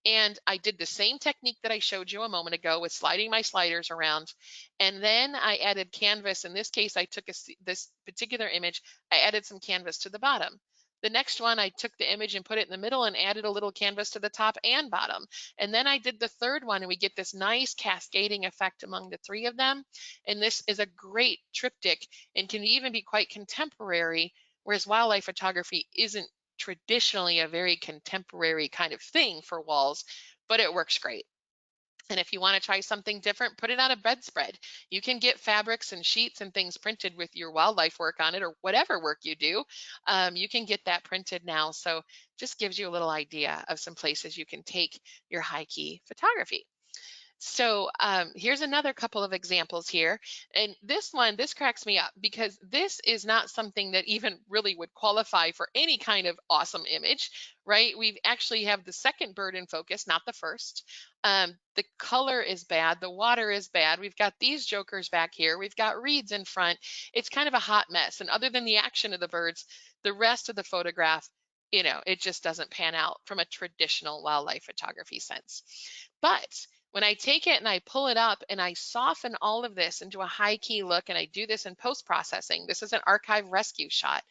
and I did the same technique that I showed you a moment ago with sliding my sliders around. And then I added canvas. In this case, I took this particular image, I added some canvas to the bottom. The next one, I took the image and put it in the middle and added a little canvas to the top and bottom. And then I did the third one, and we get this nice cascading effect among the three of them. And this is a great triptych and can even be quite contemporary, whereas wildlife photography isn't traditionally a very contemporary kind of thing for walls, but it works great. And if you want to try something different, put it on a bedspread. You can get fabrics and sheets and things printed with your wildlife work on it, or whatever work you do. You can get that printed now. So just gives you a little idea of some places you can take your high key photography. So here's another couple of examples here. And this cracks me up because this is not something that even really would qualify for any kind of awesome image, right? We actually have the second bird in focus, not the first. The color is bad. The water is bad. We've got these jokers back here. We've got reeds in front. It's kind of a hot mess. And other than the action of the birds, the rest of the photograph it just doesn't pan out from a traditional wildlife photography sense. But when I take it and I pull it up and I soften all of this into a high key look, and I do this in post processing, this is an archive rescue shot,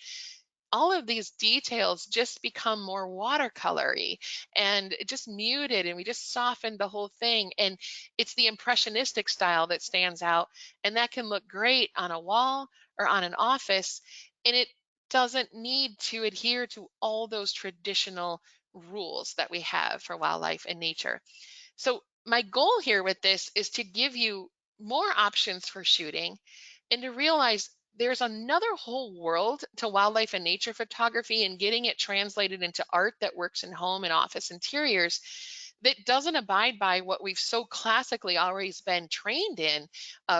all of these details just become more watercolory and just muted, and we just softened the whole thing. And it's the impressionistic style that stands out, and that can look great on a wall or on an office, and it doesn't need to adhere to all those traditional rules that we have for wildlife and nature. So my goal here with this is to give you more options for shooting and to realize there's another whole world to wildlife and nature photography, and getting it translated into art that works in home and office interiors that doesn't abide by what we've so classically always been trained in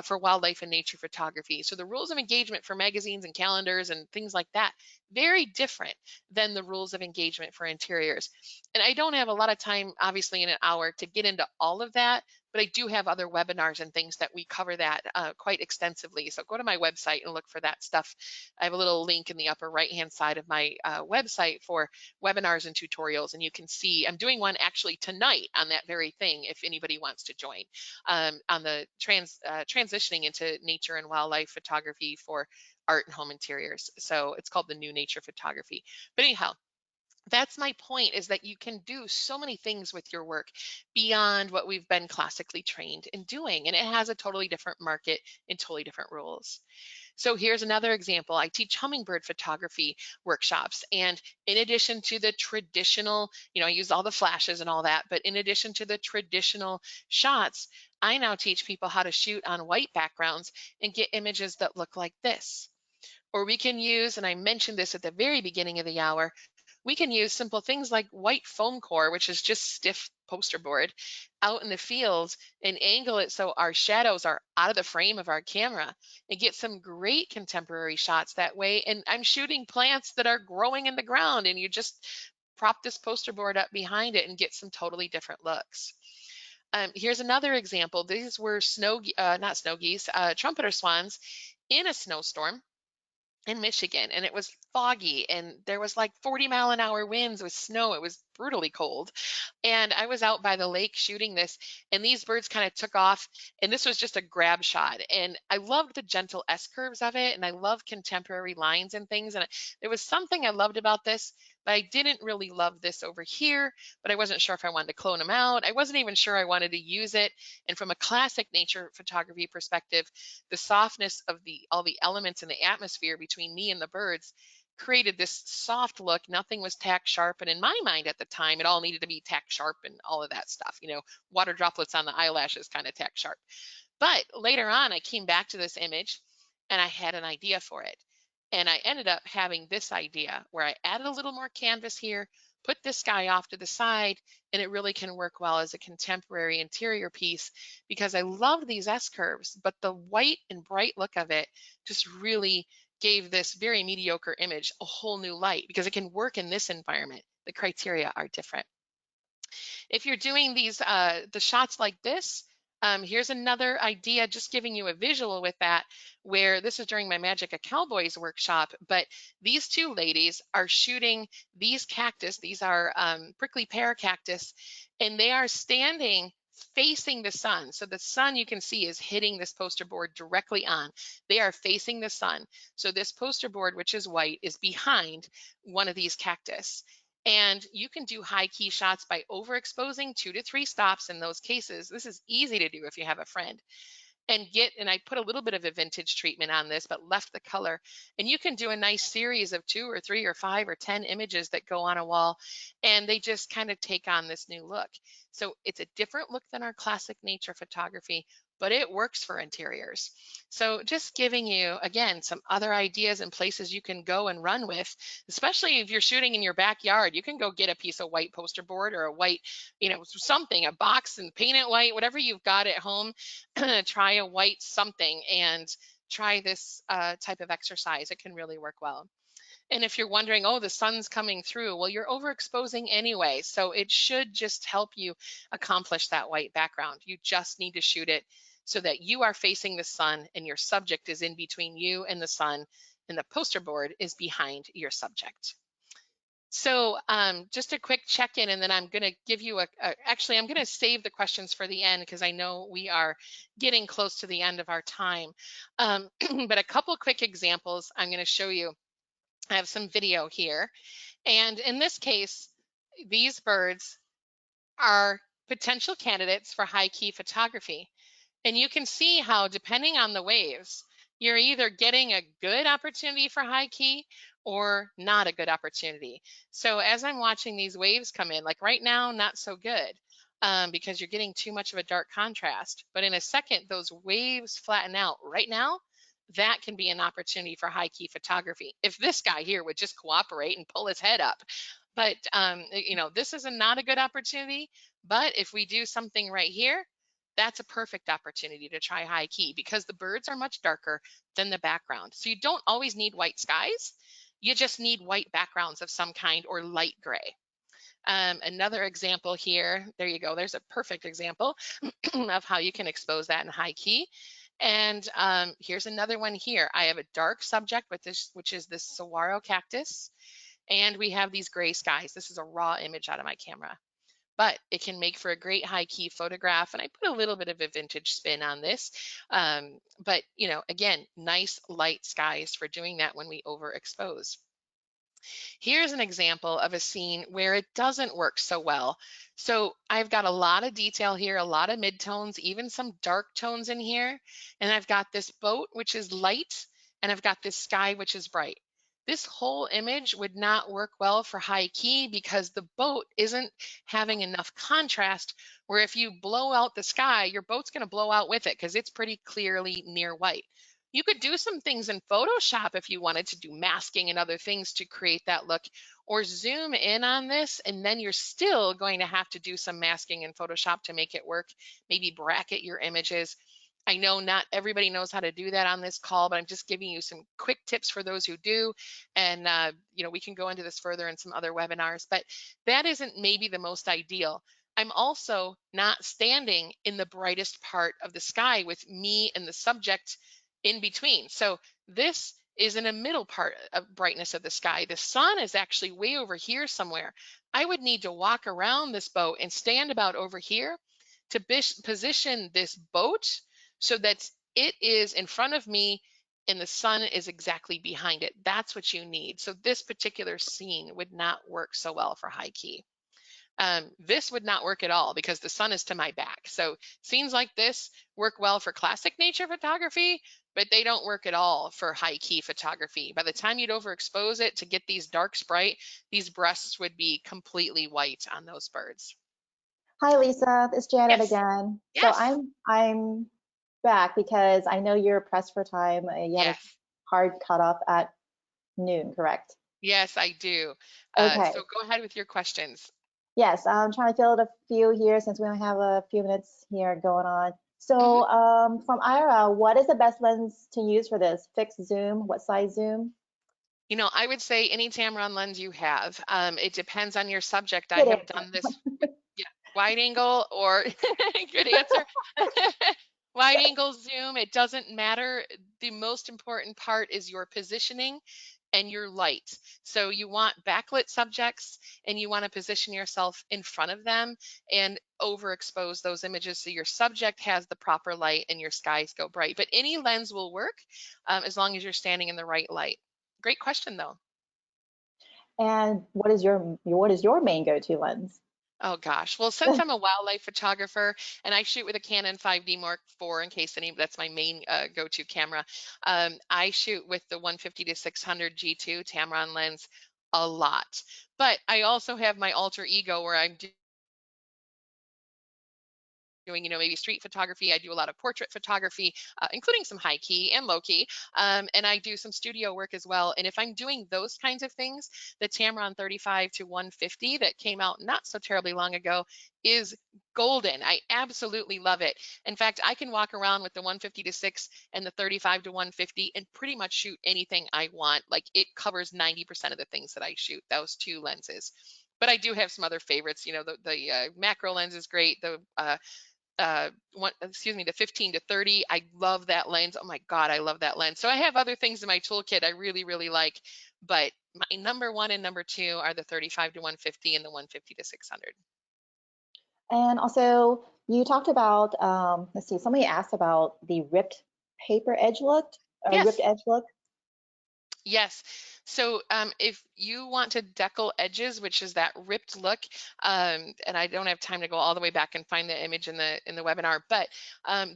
for wildlife and nature photography. So the rules of engagement for magazines and calendars and things like that, very different than the rules of engagement for interiors. And I don't have a lot of time, obviously, in an hour to get into all of that, but I do have other webinars and things that we cover that quite extensively. So go to my website and look for that stuff. I have a little link in the upper right-hand side of my website for webinars and tutorials, and you can see I'm doing one actually tonight on that very thing if anybody wants to join, on the transitioning into nature and wildlife photography for art and home interiors. So it's called the New Nature Photography. But anyhow, that's my point, is that you can do so many things with your work beyond what we've been classically trained in doing, and it has a totally different market and totally different rules. So here's another example. I teach hummingbird photography workshops, and in addition to the traditional, I use all the flashes and all that, but in addition to the traditional shots, I now teach people how to shoot on white backgrounds and get images that look like this. Or we can use, and I mentioned this at the very beginning of the hour, we can use simple things like white foam core, which is just stiff poster board, out in the fields, and angle it so our shadows are out of the frame of our camera, and get some great contemporary shots that way. And I'm shooting plants that are growing in the ground, and you just prop this poster board up behind it and get some totally different looks. Here's another example. These were not snow geese, trumpeter swans in a snowstorm in Michigan, and it was foggy, and there was like 40-mile-an-hour winds with snow. It was brutally cold. And I was out by the lake shooting this, and these birds kind of took off, and this was just a grab shot. And I loved the gentle S curves of it, and I love contemporary lines and things. And there was something I loved about this, but I didn't really love this over here, but I wasn't sure if I wanted to clone them out. I wasn't even sure I wanted to use it. And from a classic nature photography perspective, the softness of all the elements in the atmosphere between me and the birds created this soft look. Nothing was tack sharp. And in my mind at the time, it all needed to be tack sharp and all of that stuff, water droplets on the eyelashes kind of tack sharp. But later on, I came back to this image and I had an idea for it. And I ended up having this idea where I added a little more canvas here, put this guy off to the side, and it really can work well as a contemporary interior piece because I love these S curves, but the white and bright look of it just really gave this very mediocre image a whole new light because it can work in this environment. The criteria are different. If you're doing the shots like this, here's another idea, just giving you a visual with that, where this is during my Magic of Cowboys workshop, but these two ladies are shooting these cactus. These are prickly pear cactus, and they are standing facing the sun. So the sun, you can see, is hitting this poster board directly on. They are facing the sun. So this poster board, which is white, is behind one of these cactus. And you can do high key shots by overexposing 2 to 3 stops in those cases. This is easy to do if you have a friend. And I put a little bit of a vintage treatment on this, but left the color. And you can do a nice series of 2 or 3 or 5 or 10 images that go on a wall, and they just kind of take on this new look. So it's a different look than our classic nature photography, but it works for interiors. So just giving you, again, some other ideas and places you can go and run with, especially if you're shooting in your backyard. You can go get a piece of white poster board or a white, something, a box, and paint it white, whatever you've got at home. Try a white something and try this type of exercise. It can really work well. And if you're wondering, oh, the sun's coming through, well, you're overexposing anyway. So it should just help you accomplish that white background. You just need to shoot it so that you are facing the sun and your subject is in between you and the sun, and the poster board is behind your subject. So just a quick check-in, and then I'm going to give you actually, I'm going to save the questions for the end because I know we are getting close to the end of our time. But a couple quick examples I'm going to show you. I have some video here. And in this case, these birds are potential candidates for high key photography. And you can see how, depending on the waves, you're either getting a good opportunity for high key or not a good opportunity. So as I'm watching these waves come in, like right now, not so good because you're getting too much of a dark contrast. But in a second, those waves flatten out. Right now, that can be an opportunity for high key photography. If this guy here would just cooperate and pull his head up. But, this is not a good opportunity. But if we do something right here, that's a perfect opportunity to try high key because the birds are much darker than the background. So you don't always need white skies. You just need white backgrounds of some kind or light gray. Another example here, there you go. There's a perfect example of how you can expose that in high key. And here's another one here. I have a dark subject with this, which is this saguaro cactus. And we have these gray skies. This is a raw image out of my camera, but it can make for a great high key photograph. And I put a little bit of a vintage spin on this. But, again, nice light skies for doing that when we overexpose. Here's an example of a scene where it doesn't work so well. So I've got a lot of detail here, a lot of midtones, even some dark tones in here. And I've got this boat, which is light, and I've got this sky, which is bright. This whole image would not work well for high key because the boat isn't having enough contrast, where if you blow out the sky, your boat's going to blow out with it because it's pretty clearly near white. You could do some things in Photoshop if you wanted to do masking and other things to create that look, or zoom in on this, and then you're still going to have to do some masking in Photoshop to make it work. Maybe bracket your images. I know not everybody knows how to do that on this call, but I'm just giving you some quick tips for those who do. And, we can go into this further in some other webinars, but that isn't maybe the most ideal. I'm also not standing in the brightest part of the sky with me and the subject in between. So this is in a middle part of brightness of the sky. The sun is actually way over here somewhere. I would need to walk around this boat and stand about over here to position this boat so that it is in front of me and the sun is exactly behind it. That's what you need. So this particular scene would not work so well for high key. This would not work at all because the sun is to my back. So scenes like this work well for classic nature photography, but they don't work at all for high key photography. By the time you'd overexpose it to get these darks bright, these breasts would be completely white on those birds. Hi, Lisa. It's Janet Yes, again. So yes, I'm back because I know you're pressed for time. You have a yes, hard cutoff at noon, correct? yes, I do. Okay. So go ahead with your questions. Yes, I'm trying to fill out a few here since we only have a few minutes here going on. Mhm. So from Ira, what is the best lens to use for this? Fixed zoom? What size zoom? I would say any Tamron lens you have. It depends on your subject. I Good have answer. done this with, yeah, wide angle or good answer. Wide angle zoom, it doesn't matter. The most important part is your positioning and your light. So you want backlit subjects and you want to position yourself in front of them and overexpose those images so your subject has the proper light and your skies go bright. But any lens will work as long as you're standing in the right light. Great question, though. And what is your main go-to lens? Oh gosh. Well, since I'm a wildlife photographer and I shoot with a Canon 5D Mark IV, in case that's my main go-to camera, I shoot with the 150 to 600 G2 Tamron lens a lot. But I also have my alter ego where I'm doing, maybe street photography. I do a lot of portrait photography, including some high key and low key. And I do some studio work as well. And if I'm doing those kinds of things, the Tamron 35 to 150 that came out not so terribly long ago is golden. I absolutely love it. In fact, I can walk around with the 150 to 6 and the 35 to 150 and pretty much shoot anything I want. Like it covers 90% of the things that I shoot, those two lenses. But I do have some other favorites. The macro lens is great. The 15 to 30, I love that lens. Oh my god, I love that lens. So I have other things in my toolkit I really, really like, but my number one and number two are the 35 to 150 and the 150 to 600. And also, you talked about, let's see, somebody asked about the ripped paper edge look, ripped Yes. edge look. Yes. So if you want to decal edges, which is that ripped look, and I don't have time to go all the way back and find the image in the webinar, but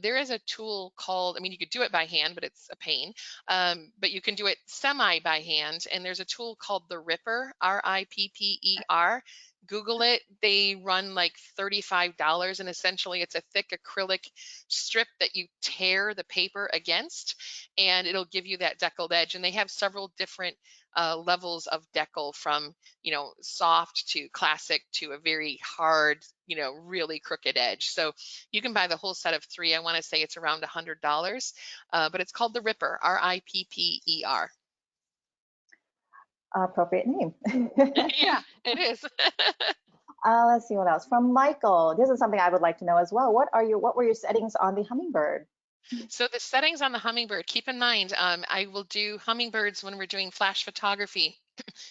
there is a tool called, I mean, you could do it by hand, but it's a pain. But you can do it semi by hand, and there's a tool called the Ripper, R-I-P-P-E-R. Google it. They run like $35, and essentially it's a thick acrylic strip that you tear the paper against, and it'll give you that deckled edge. And they have several different levels of decal, from soft to classic to a very hard, really crooked edge. So you can buy the whole set of three. I want to say it's around $100, but it's called the Ripper, R-I-P-P-E-R. Appropriate name. Yeah, it is. Let's see what else. From Michael, this is something I would like to know as well. What were your settings on the Hummingbird? So the settings on the Hummingbird, keep in mind, I will do Hummingbirds when we're doing flash photography.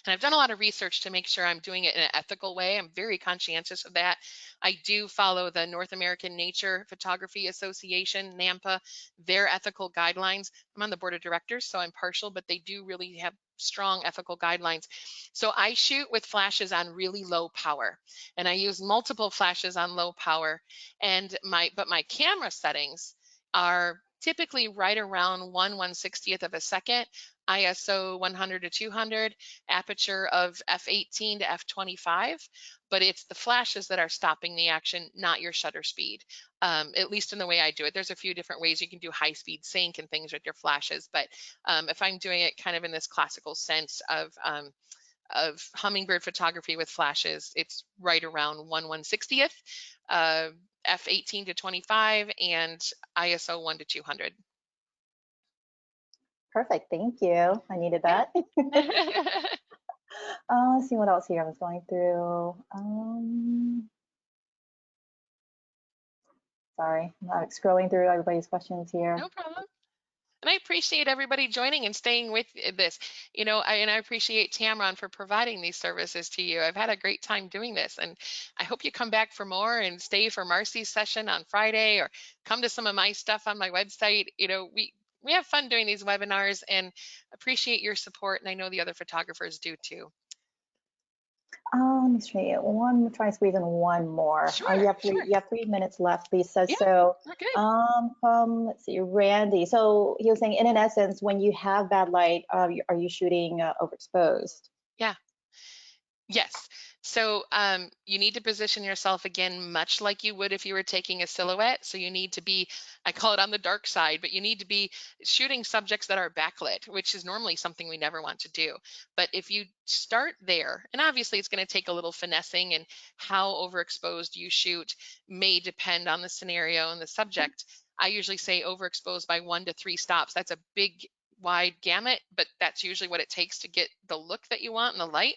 And I've done a lot of research to make sure I'm doing it in an ethical way. I'm very conscientious of that. I do follow the North American Nature Photography Association, NAMPA, their ethical guidelines. I'm on the board of directors, so I'm partial, but they do really have strong ethical guidelines. So I shoot with flashes on really low power, and I use multiple flashes on low power. And my camera settings are typically right around 1/160th of a second, ISO 100 to 200, aperture of f18 to f25, but it's the flashes that are stopping the action, not your shutter speed, at least in the way I do it. There's a few different ways you can do high-speed sync and things with your flashes, but if I'm doing it kind of in this classical sense of Hummingbird photography with flashes, it's right around 1/160th, f18 to 25, and ISO 1 to 200. Perfect. Thank you. I needed Yeah. that. Let's see what else here I was going through. Sorry, I'm not scrolling through everybody's questions here. No problem. And I appreciate everybody joining and staying with this. And I appreciate Tamron for providing these services to you. I've had a great time doing this, and I hope you come back for more and stay for Marcy's session on Friday, or come to some of my stuff on my website. We have fun doing these webinars, and appreciate your support, and I know the other photographers do too. Let me see. Try to squeeze in one more. Sure, You have sure. 3 minutes left, Lisa. Yeah, So, okay. let's see, Randy. So he was saying, in an essence, when you have bad light, are you shooting overexposed? Yeah. Yes. So you need to position yourself again, much like you would if you were taking a silhouette. So you need to be, I call it on the dark side, but you need to be shooting subjects that are backlit, which is normally something we never want to do. But if you start there, and obviously it's going to take a little finessing, and how overexposed you shoot may depend on the scenario and the subject. I usually say overexposed by 1 to 3 stops. That's a big, wide gamut, but that's usually what it takes to get the look that you want in the light.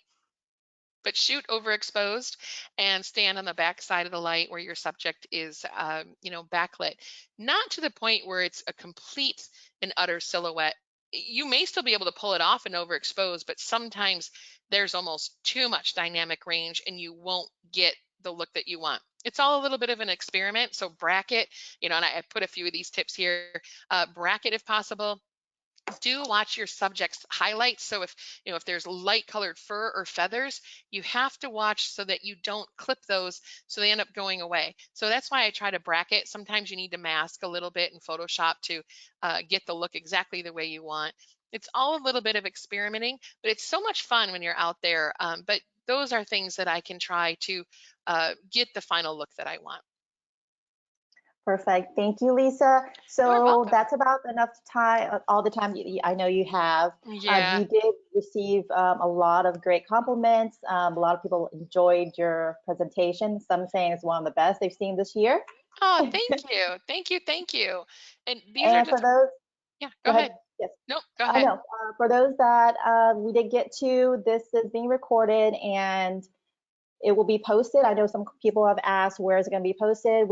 But shoot overexposed and stand on the back side of the light where your subject is, backlit. Not to the point where it's a complete and utter silhouette. You may still be able to pull it off and overexpose, but sometimes there's almost too much dynamic range and you won't get the look that you want. It's all a little bit of an experiment. So bracket, and I put a few of these tips here. Bracket if possible. Do watch your subject's highlights. So if there's light colored fur or feathers, you have to watch so that you don't clip those so they end up going away. So that's why I try to bracket. Sometimes you need to mask a little bit in Photoshop to get the look exactly the way you want. It's all a little bit of experimenting, but it's so much fun when you're out there. But those are things that I can try to get the final look that I want. Perfect. Thank you, Lisa. You're So welcome. that's about enough time, all the time I know you have. Yeah. You did receive a lot of great compliments. A lot of people enjoyed your presentation. Some saying it's one of the best they've seen this year. Oh, thank you. Thank you. Thank you. And these are And for just, those, yeah, go go ahead. ahead. Yes. Nope, go I ahead. know. For those that we did get to, this is being recorded and it will be posted. I know some people have asked where is it going to be posted.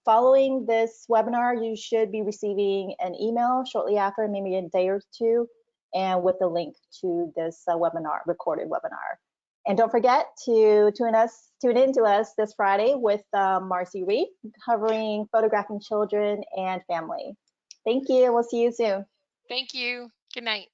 Following this webinar, you should be receiving an email shortly after, maybe a day or two, and with the link to this webinar, recorded webinar. And don't forget to tune in to us this Friday with Marcy Reed, covering photographing children and family. Thank you. We'll see you soon. Thank you. Good night.